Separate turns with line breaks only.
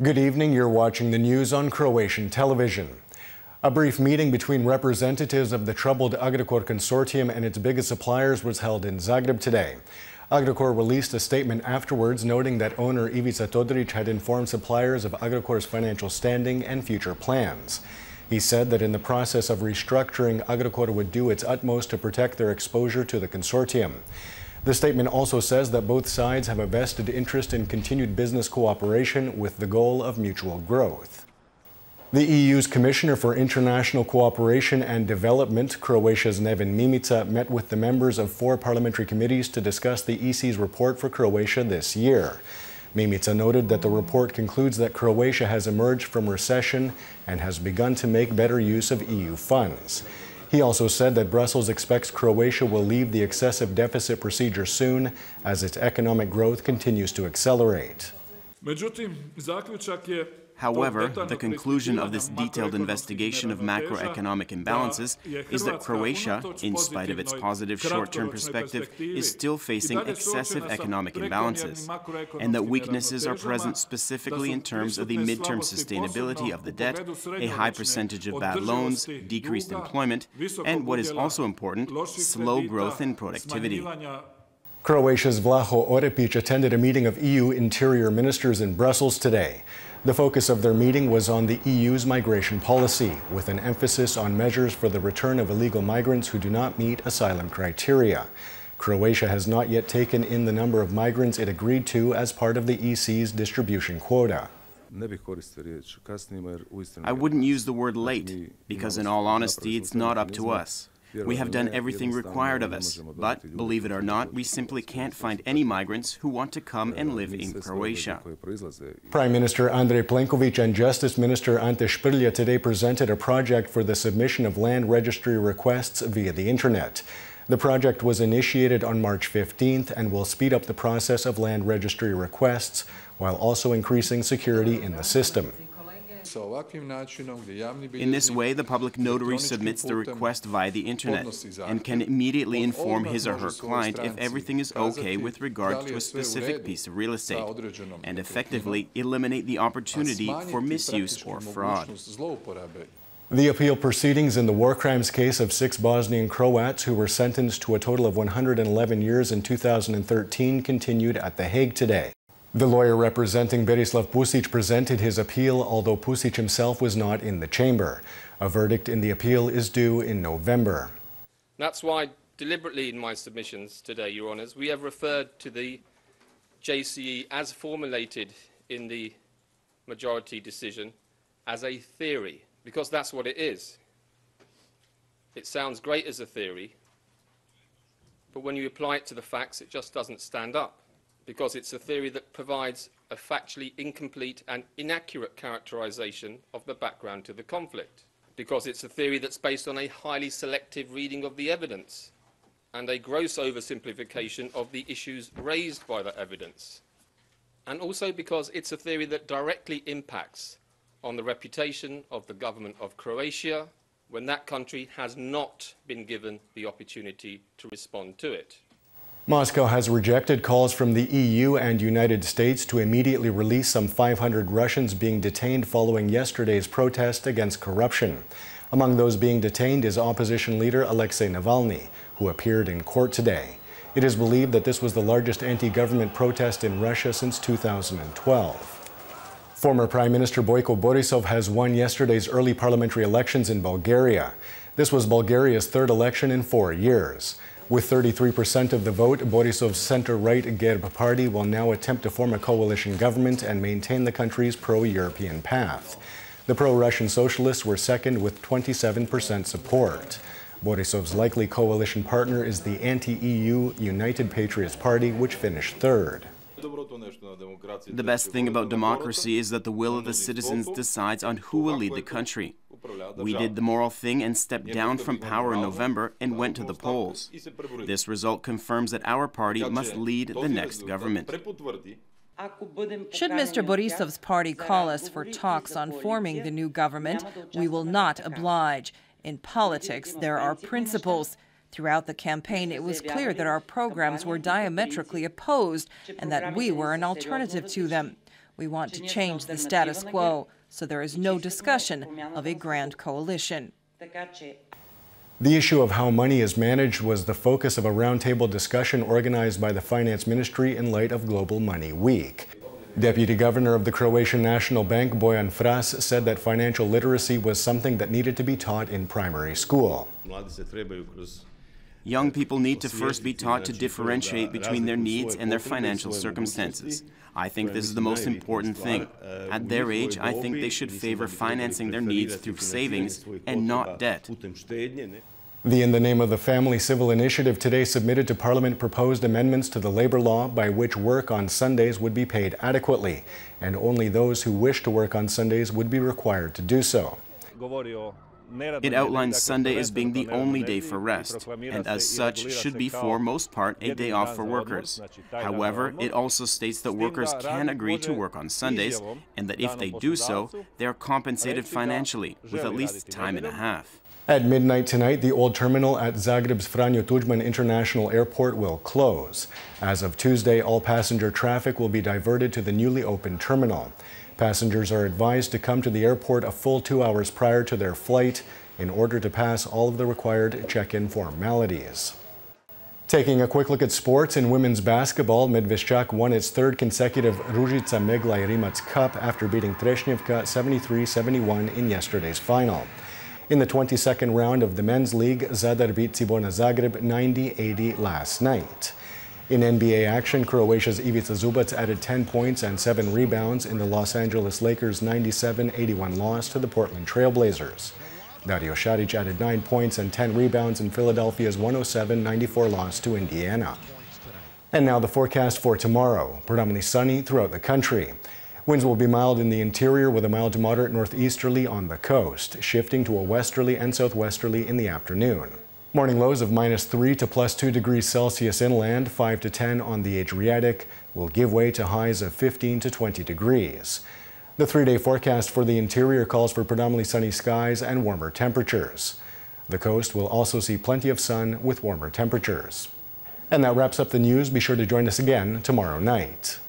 Good evening. You're watching the news on Croatian television. A brief meeting between representatives of the troubled Agha Dakota consortium and its biggest suppliers was held in Zagreb today. Agha Dakota released a statement afterwards noting that owner Ivica Todorić had informed suppliers of Agha Dakota's financial standing and future plans. He said that in the process of restructuring, Agha Dakota would do its utmost to protect their exposure to the consortium. The statement also says that both sides have a vested interest in continued business cooperation with the goal of mutual growth. The EU's Commissioner for International Cooperation and Development, Croatia's Neven Mimica, met with the members of 4 parliamentary committees to discuss the EC's report for Croatia this year. Mimica noted that the report concludes that Croatia has emerged from recession and has begun to make better use of EU funds. He also said that Brussels expects Croatia will leave the excessive deficit procedure soon as its economic growth continues to accelerate.
However, the conclusion of this detailed investigation of macroeconomic imbalances is that Croatia, in spite of its positive short-term perspective, is still facing excessive economic imbalances, and that weaknesses are present specifically in terms of the midterm sustainability of the debt, a high percentage of bad loans, decreased employment, and what is also important, slow growth in productivity.
Croatia's Vlaho Orepić attended a meeting of EU interior ministers in Brussels today. The focus of their meeting was on the EU's migration policy, with an emphasis on measures for the return of illegal migrants who do not meet asylum criteria. Croatia has not yet taken in the number of migrants it agreed to as part of the EC's distribution quota.
I wouldn't use the word late, because in all honesty, it's not up to us. We have done everything required of us, but, believe it or not, we simply can't find any migrants who want to come and live in Croatia.
Prime Minister Andrej Plenković and Justice Minister Ante Šprlja today presented a project for the submission of land registry requests via the Internet. The project was initiated on March 15th and will speed up the process of land registry requests while also increasing security in the system.
In this way, the public notary submits the request via the Internet and can immediately inform his or her client if everything is okay with regard to a specific piece of real estate, and effectively eliminate the opportunity for misuse or fraud.
The appeal proceedings in the war crimes case of 6 Bosnian Croats who were sentenced to a total of 111 years in 2013 continued at The Hague today. The lawyer representing Berislav Pusic presented his appeal, although Pusic himself was not in the chamber. A verdict in the appeal is due in November.
That's why, deliberately in my submissions today, Your Honours, we have referred to the JCE as formulated in the majority decision as a theory, because that's what it is. It sounds great as a theory, but when you apply it to the facts, it just doesn't stand up, because it's a theory that provides a factually incomplete and inaccurate characterization of the background to the conflict, because it's a theory that's based on a highly selective reading of the evidence and a gross oversimplification of the issues raised by that evidence, and also because it's a theory that directly impacts on the reputation of the government of Croatia when that country has not been given the opportunity to respond to it.
Moscow has rejected calls from the EU and United States to immediately release some 500 Russians being detained following yesterday's protest against corruption. Among those being detained is opposition leader Alexei Navalny, who appeared in court today. It is believed that this was the largest anti-government protest in Russia since 2012. Former Prime Minister Boyko Borisov has won yesterday's early parliamentary elections in Bulgaria. This was Bulgaria's 3rd election in 4 years. With 33% of the vote, Borisov's center-right GERB party will now attempt to form a coalition government and maintain the country's pro-European path. The pro-Russian socialists were second with 27% support. Borisov's likely coalition partner is the anti-EU United Patriots Party, which finished 3rd.
The best thing about democracy is that the will of the citizens decides on who will lead the country. We did the moral thing and stepped down from power in November and went to the polls. This result confirms that our party must lead the next government.
Should Mr. Borisov's party call us for talks on forming the new government, we will not oblige. In politics, there are principles. Throughout the campaign, it was clear that our programs were diametrically opposed and that we were an alternative to them. We want to change the status quo, so there is no discussion of a grand coalition.
The issue of how money is managed was the focus of a roundtable discussion organized by the Finance Ministry in light of Global Money Week. Deputy Governor of the Croatian National Bank, Bojan Fras, said that financial literacy was something that needed to be taught in primary school.
Young people need to first be taught to differentiate between their needs and their financial circumstances. I think this is the most important thing. At their age, I think they should favor financing their needs through savings and not debt.
The In the Name of the Family Civil Initiative today submitted to Parliament proposed amendments to the labor law by which work on Sundays would be paid adequately, and only those who wish to work on Sundays would be required to do so.
It outlines Sunday as being the only day for rest, and as such should be for most part a day off for workers. However, it also states that workers can agree to work on Sundays, and that if they do so, they are compensated financially with at least time and a half.
At midnight tonight, the old terminal at Zagreb's Franjo Tuđman International Airport will close. As of Tuesday, all passenger traffic will be diverted to the newly opened terminal. Passengers are advised to come to the airport a full 2 hours prior to their flight in order to pass all of the required check-in formalities. Taking a quick look at sports, in women's basketball, Medveščak won its third consecutive Ružica Megla i Rimac Cup after beating Trešnjevka 73-71 in yesterday's final. In the 22nd round of the men's league, Zadar beat Cibona Zagreb 90-80 last night. In NBA action, Croatia's Ivica Zubac added 10 points and 7 rebounds in the Los Angeles Lakers' 97-81 loss to the Portland Trail Blazers. Dario Saric added 9 points and 10 rebounds in Philadelphia's 107-94 loss to Indiana. And now the forecast for tomorrow. Predominantly sunny throughout the country. Winds will be mild in the interior with a mild to moderate northeasterly on the coast, shifting to a westerly and southwesterly in the afternoon. Morning lows of -3 to +2 degrees Celsius inland, 5 to 10 on the Adriatic, will give way to highs of 15 to 20 degrees. The 3-day forecast for the interior calls for predominantly sunny skies and warmer temperatures. The coast will also see plenty of sun with warmer temperatures. And that wraps up the news. Be sure to join us again tomorrow night.